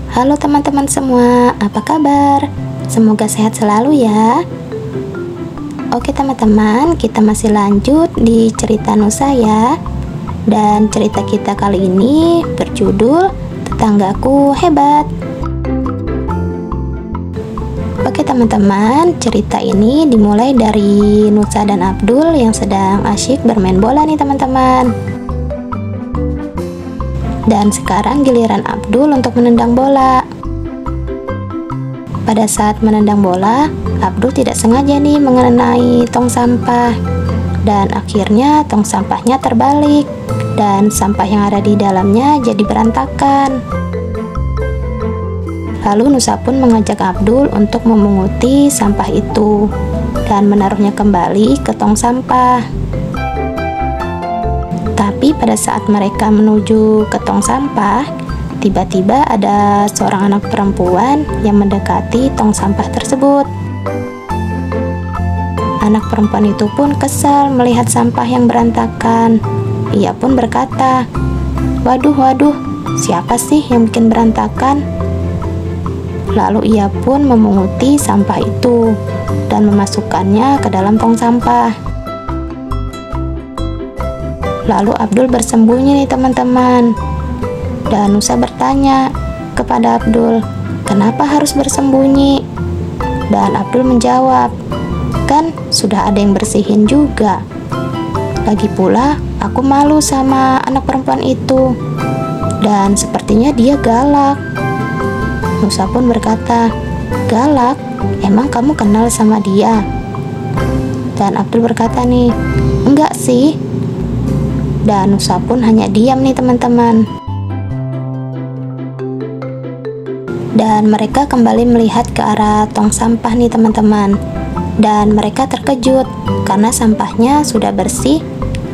Halo teman-teman semua, apa kabar? Semoga sehat selalu ya. Oke teman-teman, kita masih lanjut di cerita Nusa ya. Dan cerita kita kali ini berjudul Tetanggaku Hebat. Oke teman-teman, cerita ini dimulai dari Nusa dan Abdul yang sedang asyik bermain bola nih teman-teman. Dan sekarang giliran Abdul untuk menendang bola. Pada saat menendang bola, Abdul tidak sengaja nih mengenai tong sampah. Dan akhirnya tong sampahnya terbalik. Dan sampah yang ada di dalamnya jadi berantakan. Lalu Nusa pun mengajak Abdul untuk memunguti sampah itu. Dan menaruhnya kembali ke tong sampah. Tapi pada saat mereka menuju ke tong sampah, tiba-tiba ada seorang anak perempuan yang mendekati tong sampah tersebut. Anak perempuan itu pun kesal melihat sampah yang berantakan. Ia pun berkata, "Waduh, siapa sih yang bikin berantakan?" Lalu ia pun memunguti sampah itu dan memasukkannya ke dalam tong sampah. Lalu Abdul bersembunyi nih teman-teman. Dan Nusa bertanya kepada Abdul, "Kenapa harus bersembunyi?" Dan Abdul menjawab, "Kan sudah ada yang bersihin juga. Lagi pula aku malu sama anak perempuan itu. Dan sepertinya dia galak." Nusa pun berkata, "Galak? Emang kamu kenal sama dia?" Dan Abdul berkata nih, "Enggak sih." Dan Nusa pun hanya diam nih teman-teman. Dan mereka kembali melihat ke arah tong sampah nih teman-teman. Dan mereka terkejut karena sampahnya sudah bersih.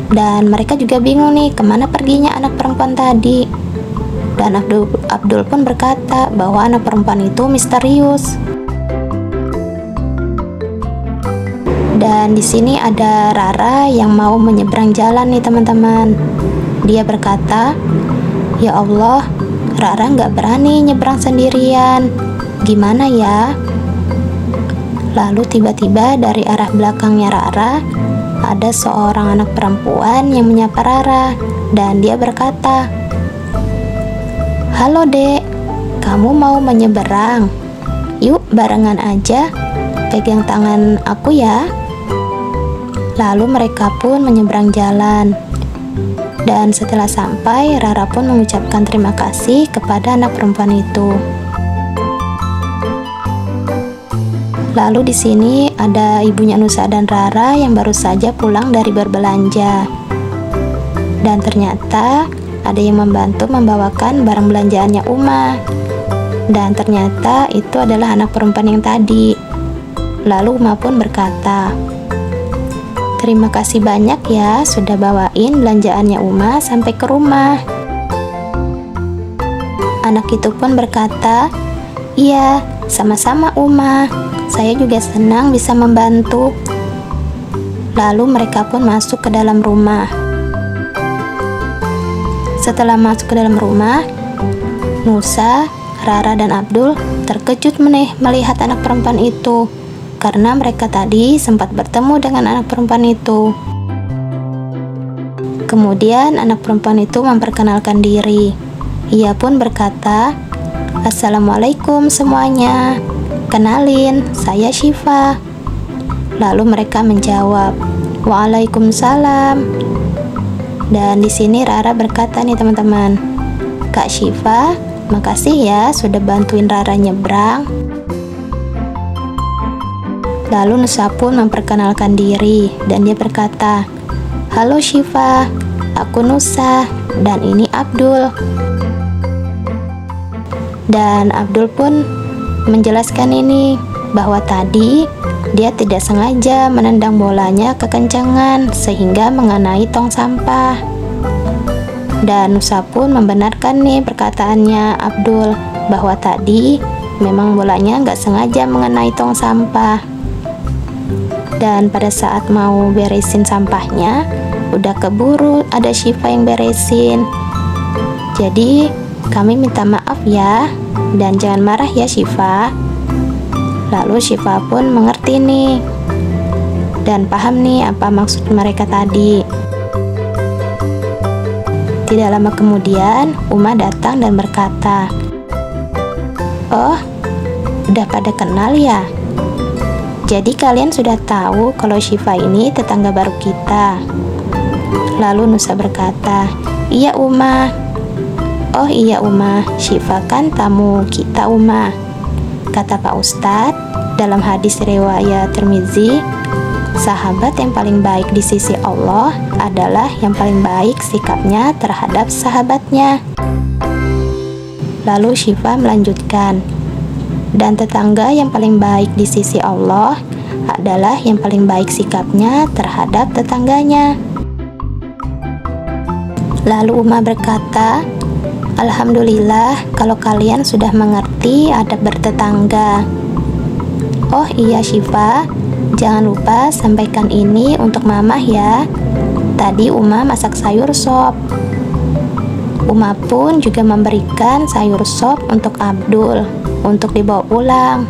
Dan mereka juga bingung nih kemana perginya anak perempuan tadi. Dan Abdul pun berkata bahwa anak perempuan itu misterius. Dan di sini ada Rara yang mau menyeberang jalan nih teman-teman. Dia berkata, "Ya Allah, Rara nggak berani nyeberang sendirian. Gimana ya?" Lalu tiba-tiba dari arah belakangnya Rara, ada seorang anak perempuan yang menyapa Rara. Dan dia berkata, "Halo dek, kamu mau menyeberang? Yuk barengan aja, pegang tangan aku ya." Lalu mereka pun menyeberang jalan. Dan setelah sampai, Rara pun mengucapkan terima kasih kepada anak perempuan itu. Lalu di sini ada ibunya Nusa dan Rara yang baru saja pulang dari berbelanja. Dan ternyata ada yang membantu membawakan barang belanjaannya Uma. Dan ternyata itu adalah anak perempuan yang tadi. Lalu Uma pun berkata, "Terima kasih banyak ya sudah bawain belanjaannya Uma sampai ke rumah." Anak itu pun berkata, "Iya, sama-sama Uma. Saya juga senang bisa membantu." Lalu mereka pun masuk ke dalam rumah. Setelah masuk ke dalam rumah, Nusa, Rara, dan Abdul terkejut melihat anak perempuan itu. Karena mereka tadi sempat bertemu dengan anak perempuan itu. Kemudian anak perempuan itu memperkenalkan diri. Ia pun berkata, "Assalamualaikum semuanya. Kenalin, saya Syifa." Lalu mereka menjawab, "Waalaikumsalam." Dan di sini Rara berkata nih teman-teman, "Kak Syifa, makasih ya sudah bantuin Rara nyebrang." Lalu Nusa pun memperkenalkan diri dan dia berkata, "Halo Syifa, aku Nusa dan ini Abdul." Dan Abdul pun menjelaskan ini bahwa tadi dia tidak sengaja menendang bolanya kekencangan sehingga mengenai tong sampah. Dan Nusa pun membenarkan nih perkataannya Abdul bahwa tadi memang bolanya nggak sengaja mengenai tong sampah. Dan pada saat mau beresin sampahnya, udah keburu ada Syifa yang beresin. Jadi kami minta maaf ya, dan jangan marah ya Syifa. Lalu Syifa pun mengerti nih, dan paham nih apa maksud mereka tadi. Tidak lama kemudian, Uma datang dan berkata, "Oh, udah pada kenal ya? Jadi kalian sudah tahu kalau Syifa ini tetangga baru kita?" Lalu Nusa berkata, "Iya Uma." "Oh iya Uma, Syifa kan tamu kita Uma," kata Pak Ustadz. Dalam hadis riwayat Tirmizi, sahabat yang paling baik di sisi Allah adalah yang paling baik sikapnya terhadap sahabatnya. Lalu Syifa melanjutkan, dan tetangga yang paling baik di sisi Allah adalah yang paling baik sikapnya terhadap tetangganya. Lalu Uma berkata, "Alhamdulillah kalau kalian sudah mengerti adab bertetangga. Oh iya Syifa, jangan lupa sampaikan ini untuk Mamah ya. Tadi Uma masak sayur sop." Uma pun juga memberikan sayur sop untuk Abdul untuk dibawa pulang.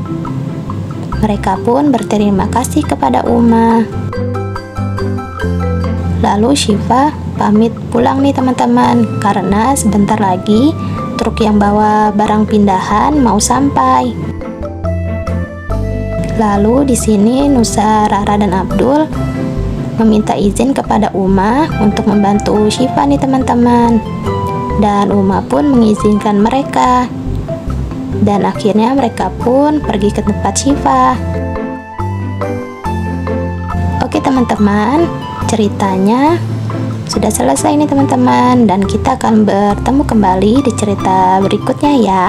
Mereka pun berterima kasih kepada Uma. Lalu Syifa pamit pulang nih teman-teman, karena sebentar lagi truk yang bawa barang pindahan mau sampai. Lalu di sini Nusa, Rara, dan Abdul meminta izin kepada Uma untuk membantu Syifa nih teman-teman. Dan Uma pun mengizinkan mereka. Dan akhirnya mereka pun pergi ke tempat Syifa. Oke teman-teman, ceritanya sudah selesai nih teman-teman. Dan kita akan bertemu kembali di cerita berikutnya ya.